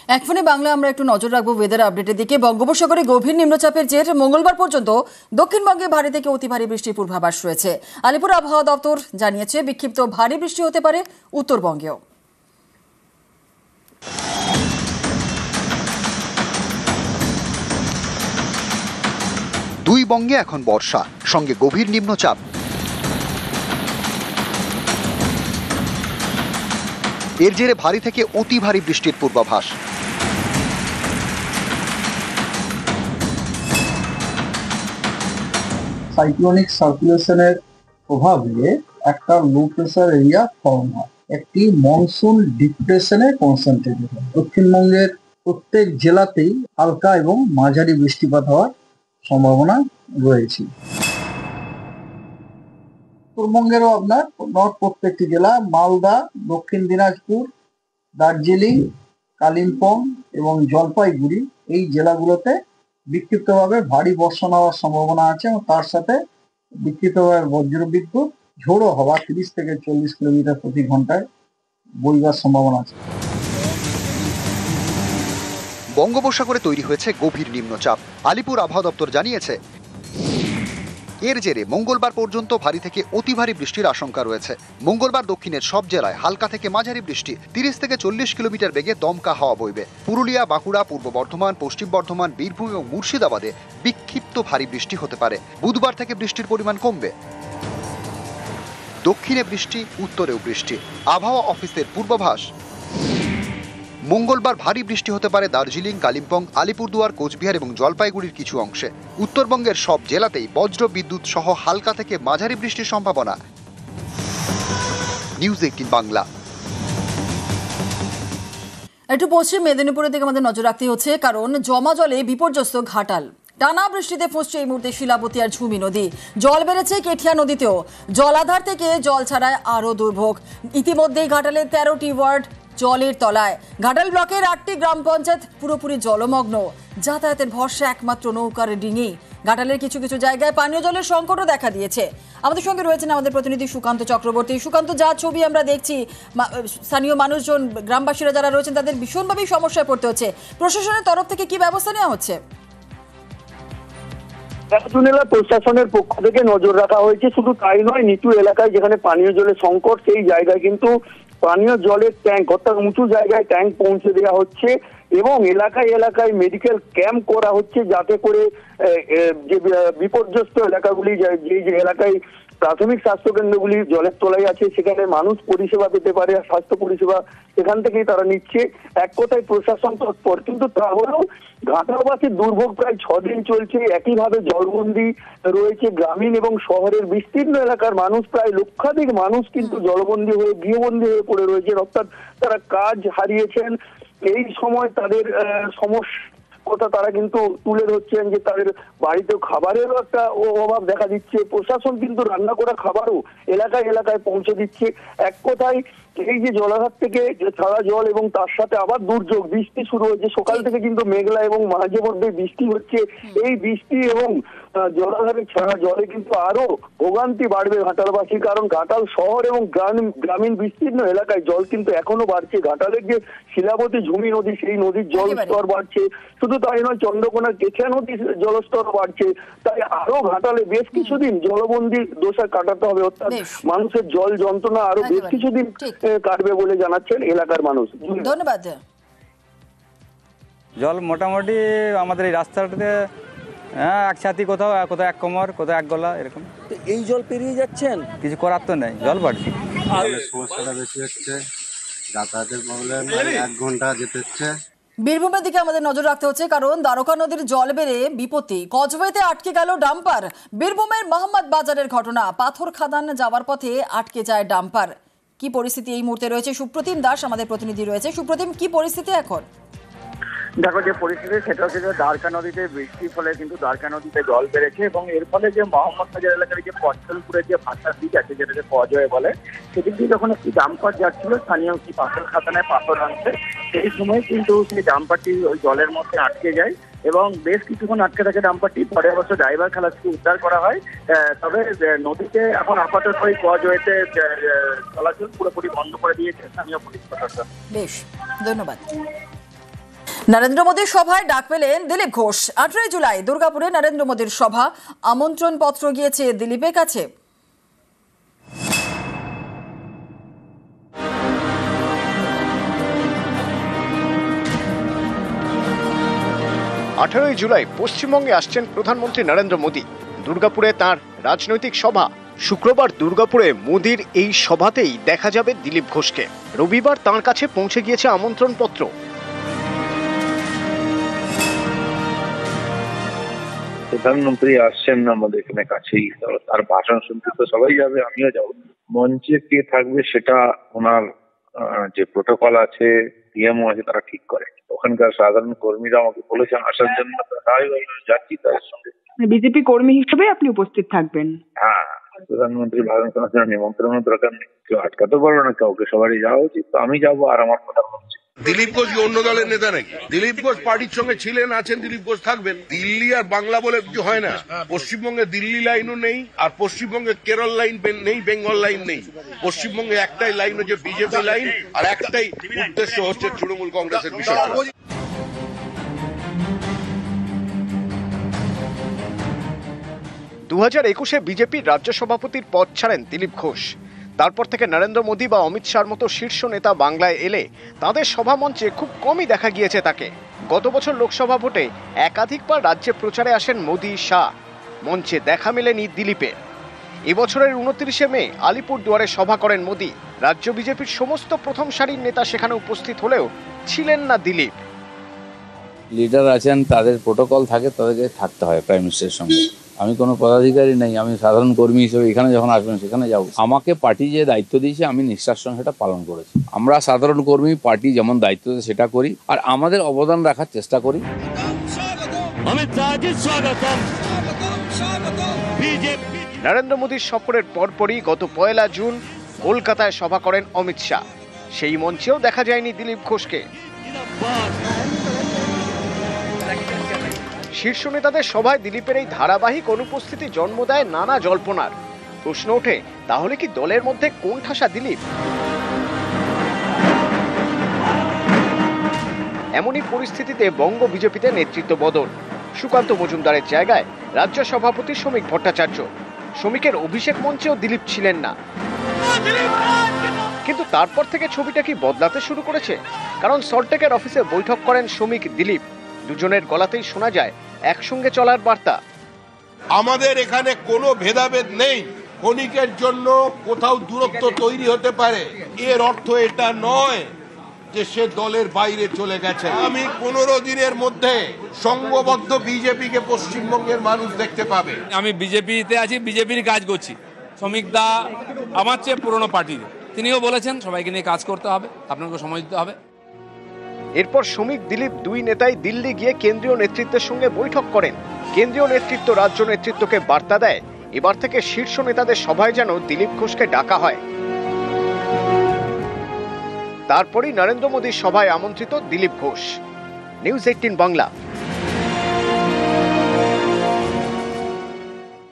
এখনই বাংলা আমরা একটু নজর রাখবো ওয়েদার আপডেটের দিকে। বঙ্গোপসাগরে গভীর নিম্নচাপের জের মঙ্গলবার পর্যন্ত দক্ষিণবঙ্গে ভারী থেকে অতি ভারী বৃষ্টির পূর্বাভাস রয়েছে। আলিপুর আবহাওয়া দপ্তর জানিয়েছে বিক্ষিপ্ত ভারী বৃষ্টি হতে পারে উত্তরবঙ্গেও। দুই বঙ্গে এখন বর্ষা, সঙ্গে গভীর নিম্নচাপ। এর জেরে ভারী থেকে অতি ভারী বৃষ্টির পূর্বাভাস। সাইক্লোনিক সার্কুলেশনের প্রভাবে একটা লো প্রেসার এরিয়া ফর্ম হয়, একটি মনসুন ডিপ্রেশনে কনসেন্ট্রেটেড হয়। দক্ষিণবঙ্গের প্রত্যেক জেলাতেই হালকা এবং মাঝারি বৃষ্টিপাত হওয়ার সম্ভাবনা রয়েছে। উত্তরবঙ্গেরও আপনার প্রত্যেকটি জেলা, মালদা, দক্ষিণ দিনাজপুর, দার্জিলিং, কালিম্পং এবং জলপাইগুড়ি, এই জেলাগুলোতে বিক্ষিপ্তভাবে ভারী বর্ষণ হওয়ার সম্ভাবনা আছে এবং তার সাথে বিক্ষিপ্তভাবে বজ্রবিদ্যুৎ, ঝোড়ো হওয়া 30 থেকে 40 কিলোমিটার প্রতি ঘন্টায় বইবার সম্ভাবনা আছে। বঙ্গোপসাগরে তৈরি হয়েছে গভীর নিম্নচাপ। আলিপুর আবহাওয়া দপ্তর জানিয়েছে এর জেরে মঙ্গলবার পর্যন্ত ভারী থেকে অতি ভারী বৃষ্টির আশঙ্কা রয়েছে। মঙ্গলবার দক্ষিণের সব জেলায় হালকা থেকে মাঝারি বৃষ্টি, 30 থেকে 40 কিলোমিটার বেগে দমকা হাওয়া বইবে। পুরুলিয়া, বাঁকুড়া, পূর্ব বর্ধমান, পশ্চিম বর্ধমান, বীরভূম এবং মুর্শিদাবাদে বিক্ষিপ্ত ভারী বৃষ্টি হতে পারে। বুধবার থেকে বৃষ্টির পরিমাণ কমবে। দক্ষিণে বৃষ্টি, উত্তরেও বৃষ্টি। আবহাওয়া অফিসের পূর্বাভাস, মঙ্গলবার ভারী বৃষ্টি হতে পারে দার্জিলিং, কালিম্পং, আলিপুরদুয়ার, কোচবিহার এবং জলপাইগুড়ির কিছু অংশে। উত্তরবঙ্গের সব জেলাতেই বজ্র বিদ্যুৎ সহ হালকা থেকে মাঝারি বৃষ্টির সম্ভাবনা। নিউজ 18 বাংলা। একটু পশ্চিম মেদিনীপুরের দিকে আমাদের নজর রাখতে হচ্ছে, কারণ জমা জলে বিপর্যস্ত ঘাটাল। টানা বৃষ্টিতে ফুঁসছে এই মুহূর্তে শিলাবতী আর ঝুমি নদী। জল বেড়েছে কেঠিয়া নদীতেও। জলাধার থেকে জল ছাড়ায় আরও দুর্ভোগ। ইতিমধ্যেই ঘাটালের 13টি ওয়ার্ড জলের তলায়। ঘাটাল ব্লকের 8টি গ্রাম পঞ্চায়েত পুরোপুরি জলমগ্ন। যাতায়াতের ভরসা একমাত্র নৌকার ডিঙি। ঘাটালের কিছু কিছু জায়গায় পানীয় জলের সংকটও দেখা দিয়েছে। আমাদের সঙ্গে রয়েছেন আমাদের প্রতিনিধি সুকান্ত চক্রবর্তী। সুকান্ত, যা ছবি আমরা দেখছি, স্থানীয় মানুষজন, গ্রামবাসীরা যারা রয়েছেন তাদের ভীষণভাবেই সমস্যায় পড়তে হচ্ছে। প্রশাসনের তরফ থেকে কি ব্যবস্থা নেওয়া হচ্ছে? প্রশাসনের পক্ষ থেকে নজর রাখা হয়েছে। শুধু তাই নয়, নিচু এলাকায় যেখানে পানীয় জলের সংকট, সেই জায়গায় কিন্তু পানীয় জলের ট্যাঙ্ক, অর্থাৎ উঁচু জায়গায় ট্যাঙ্ক পৌঁছে দেওয়া হচ্ছে এবং এলাকায় এলাকায় মেডিকেল ক্যাম্প করা হচ্ছে, যাতে করে যে বিপর্যস্ত এলাকাগুলি, যে এলাকায় প্রাথমিক স্বাস্থ্য কেন্দ্রগুলি জলের তলায় আছে, সেখানে মানুষ পরিষেবা পেতে পারে। আর স্বাস্থ্য পরিষেবা সেখান থেকেই তারা নিচ্ছে। এক কথায় প্রশাসন তৎপর, কিন্তু তাহলেও ঘাটালবাসীর দুর্ভোগ প্রায় 6 দিন চলছে। একইভাবে জলবন্দী রয়েছে গ্রামীণ এবং শহরের বিস্তীর্ণ এলাকার মানুষ। প্রায় লক্ষাধিক মানুষ কিন্তু জলবন্দী হয়ে, গৃহবন্দী হয়ে পড়ে রয়েছেন, অর্থাৎ তারা কাজ হারিয়েছেন। এই সময় তাদের সমস্যা কথা তারা কিন্তু তুলে ধরছেন যে তাদের বাড়িতেও খাবারেরও একটা অভাব দেখা দিচ্ছে। প্রশাসন কিন্তু রান্না করা খাবারও এলাকায় এলাকায় পৌঁছে দিচ্ছে। এক কথায় এই যে জলাধার থেকে ছাড়া জল এবং তার সাথে আবার দুর্যোগ, বৃষ্টি শুরু হয়েছে সকাল থেকে, কিন্তু মেঘলা এবং মাঝে মধ্যে বৃষ্টি হচ্ছে। এই বৃষ্টি এবং জলাধারে ছাড়া জলে কিন্তু আরো ভোগান্তি বাড়বে ঘাটালবাসী, কারণ ঘাটাল শহর এবং গ্রামীণ বিস্তীর্ণ এলাকায় জল কিন্তু এখনো বাড়ছে। ঘাটালের যে শিলাবতী ঝুমি নদী, সেই নদীর জল স্তর বাড়ছে। শুধু তাই নয়, চন্দ্রকোনার কেঠিয়া নদীর জলস্তর বাড়ছে। তাই আরো ঘাটালে বেশ কিছুদিন জলবন্দী দশা কাটাতে হবে, অর্থাৎ মানুষের জল যন্ত্রণা আরো বেশ কিছুদিন কাটবে বলে জানাচ্ছেন এলাকার মানুষ। ধন্যবাদ। জল মোটামুটি আমাদের এই রাস্তাটাতে এক ছাতি, কোথাও কোথাও এক কোমর, কোথাও এক গলা, এরকম। এই জল পেরিয়ে যাচ্ছেন, কিছু করার তো নেই, জল বাড়ছে। সমস্যাটা বেশি হচ্ছে, যাতায়াতের প্রবলেম, 1 ঘন্টা যেতে হচ্ছে। বীরভূমের দিকে আমাদের নজর রাখতে হচ্ছে, কারণ দ্বারকা নদীর জল বেড়ে বিপত্তি। কজওয়েতে আটকে গেল ডাম্পার। বীরভূমের মোহাম্মদ বাজারের ঘটনা। পাথর খাদান যাওয়ার পথে আটকে যায় ডাম্পার। কি পরিস্থিতি এই মুহূর্তে রয়েছে? সুপ্রতিম দাস আমাদের প্রতিনিধি রয়েছে। সুপ্রতিম, কি পরিস্থিতি এখন? দেখো, যে পরিস্থিতি সেটা হচ্ছে যে দ্বারকা নদীতে বৃষ্টির ফলে কিন্তু দ্বারকা নদীতে জল বেড়েছে এবং এর ফলে যে মোহাম্মদ বাজার এলাকার যে পচ্ছলপুরের যে ভাষার দিক আছে, যেটাকে কজওয়ে বলে, সেদিক দিয়ে যখন একটি ডাম্পার যাচ্ছিল স্থানীয় একটি পাথর খাদানায় পাথর আনছে, সেই সময় কিন্তু সেই ডাম্পারটি ওই জলের মধ্যে আটকে যায় এবং বেশ কিছুক্ষণ আটকে থাকে ডাম্পারটি। পরে অবশ্য ড্রাইভার খালাসকে উদ্ধার করা হয়। তবে নদীতে এখন আপাতত ওই কজওয়েতে চলাচল পুরোপুরি বন্ধ করে দিয়েছে স্থানীয় পুলিশ প্রশাসন। বেশ, ধন্যবাদ। নরেন্দ্র মোদীর সভায় ডাক পেলেন দিলীপ ঘোষ। 18 জুলাই দুর্গাপুরে নরেন্দ্র মোদীর সভা, আমন্ত্রণ পত্র গিয়েছে দিলীপের কাছে। 18 জুলাই পশ্চিমবঙ্গে আসছেন প্রধানমন্ত্রী নরেন্দ্র মোদী। দুর্গাপুরে তার রাজনৈতিক সভা। শুক্রবার দুর্গাপুরে মোদীর এই সভাতেই দেখা যাবে দিলীপ ঘোষকে। রবিবার তাঁর কাছে পৌঁছে গিয়েছে আমন্ত্রণ পত্র। প্রধানমন্ত্রী আসছেন আমাদের এখানে কাছেই, তার ভাষণ শুনতে তো সবাই যাবে, আমিও যাব। মঞ্চে কে থাকবে সেটা ওনার যে প্রোটোকল আছে, পিএমও আছে, তারা ঠিক করে। ওখানকার সাধারণ কর্মীরা আমাকে বলেছেন আসার জন্য, তাই যাচ্ছি তাদের সঙ্গে। বিজেপি কর্মী হিসেবে আপনি উপস্থিত থাকবেন? হ্যাঁ, প্রধানমন্ত্রী ভাষণ শোনার জন্য নিমন্ত্রণের দরকার নেই, কেউ আটকাতে পারবে না কাউকে, সবারই যাওয়া উচিত। তো আমি যাবো আর আমার প্রধানমন্ত্রী। দিলীপ ঘোষ অন্য দলের নেতা নাকি? দিলীপ ঘোষ পার্টির সঙ্গে ছিলেন, আছেন, দিলীপ ঘোষ থাকবেন। দিল্লি আর বাংলা বলে কিছু হয় না। পশ্চিমবঙ্গে দিল্লি লাইনও নেই, আর পশ্চিমবঙ্গে কেরল লাইন নেই, বেঙ্গল লাইন নেই। পশ্চিমবঙ্গে একটাই লাইন হচ্ছে বিজেপি লাইন, আর একটাই উদ্দেশ্য হচ্ছে তৃণমূল কংগ্রেসের বিষয়। 2021-এ বিজেপির রাজ্য সভাপতির পদ ছাড়েন দিলীপ ঘোষ। তারপর থেকে নরেন্দ্র মোদী বা অমিত শাহর মতো শীর্ষ নেতা বাংলায় এলে তাদের সভা মঞ্চে খুব কমই দেখা গিয়েছে তাকে। গত বছর লোকসভা ভোটে একাধিকবার রাজ্যে প্রচারে আসেন মোদী শাহ, মঞ্চে দেখা মেলেনি দিলীপের। এবছরের 29শে মে আলিপুরদুয়ারে সভা করেন মোদী। রাজ্য বিজেপির সমস্ত প্রথম সারির নেতা সেখানে উপস্থিত হলেও ছিলেন না দিলীপ। লিডার আছেন, তাদের প্রোটোকল থাকে, তাদেরকে থাকতে হয় প্রাইম মিনিস্টারের সঙ্গে। আমি কোনো পদাধিকারী নেই, আমি সাধারণ কর্মী হিসেবে এখানে যখন আসবেন সেখানে যাব। আমাকে পার্টি যে দায়িত্ব দিয়েছে আমি নিষ্ঠার সঙ্গে সেটা পালন করেছি। আমরা সাধারণ কর্মী, পার্টি যেমন দায়িত্ব দেয় সেটা করি, আর আমাদের অবদান রাখার চেষ্টা করি। নরেন্দ্র মোদীর সফরের পরপরই গত 1 জুন কলকাতায় সভা করেন অমিত শাহ। সেই মঞ্চেও দেখা যায়নি দিলীপ ঘোষকে। শীর্ষ নেতাদের সভায় দিলীপের এই ধারাবাহিক অনুপস্থিতি জন্ম দেয় নানা জল্পনার। প্রশ্ন ওঠে, তাহলে কি দলের মধ্যে কোণঠাসা দিলীপ? এমনই পরিস্থিতিতে বঙ্গ বিজেপিতে নেতৃত্ব বদল। সুকান্ত মজুমদারের জায়গায় রাজ্য সভাপতি শ্রমিক ভট্টাচার্য। শ্রমিকের অভিষেক মঞ্চেও দিলীপ ছিলেন না। কিন্তু তারপর থেকে ছবিটা কি বদলাতে শুরু করেছে? কারণ সল্টটেকের অফিসে বৈঠক করেন শ্রমিক দিলীপ। দুজনের গলাতেই শোনা যায় একসঙ্গে চলার বার্তা। আমাদের এখানে কোনো ভেদাভেদ নেই। ক্ষণিকের জন্য কোথাও দূরত্ব তৈরি হতে পারে, এর অর্থ এটা নয় যে সে দলের বাইরে চলে গেছে। আমি 15 দিনের মধ্যে সংঘবদ্ধ বিজেপিকে পশ্চিমবঙ্গের মানুষ দেখতে পাবে। আমি বিজেপিতে আছি, বিজেপির কাজ করছি। শ্রমিক দা আমার চেয়ে পুরনো পার্টিতে, তিনিও বলেছেন সবাইকে নিয়ে কাজ করতে হবে, আপনাকে সময় দিতে হবে। এরপর শ্রমিক দিলীপ দুই নেতাই দিল্লি গিয়ে কেন্দ্রীয় নেতৃত্বের সঙ্গে বৈঠক করেন। কেন্দ্রীয় নেতৃত্ব রাজ্য নেতৃত্বকে বার্তা দেয়, এবার থেকে শীর্ষ নেতাদের সভায় যেন দিলীপ ঘোষকে ডাকা হয়। তারপরই নরেন্দ্র মোদীর সভায় আমন্ত্রিত দিলীপ ঘোষ। নিউজ 18 বাংলা।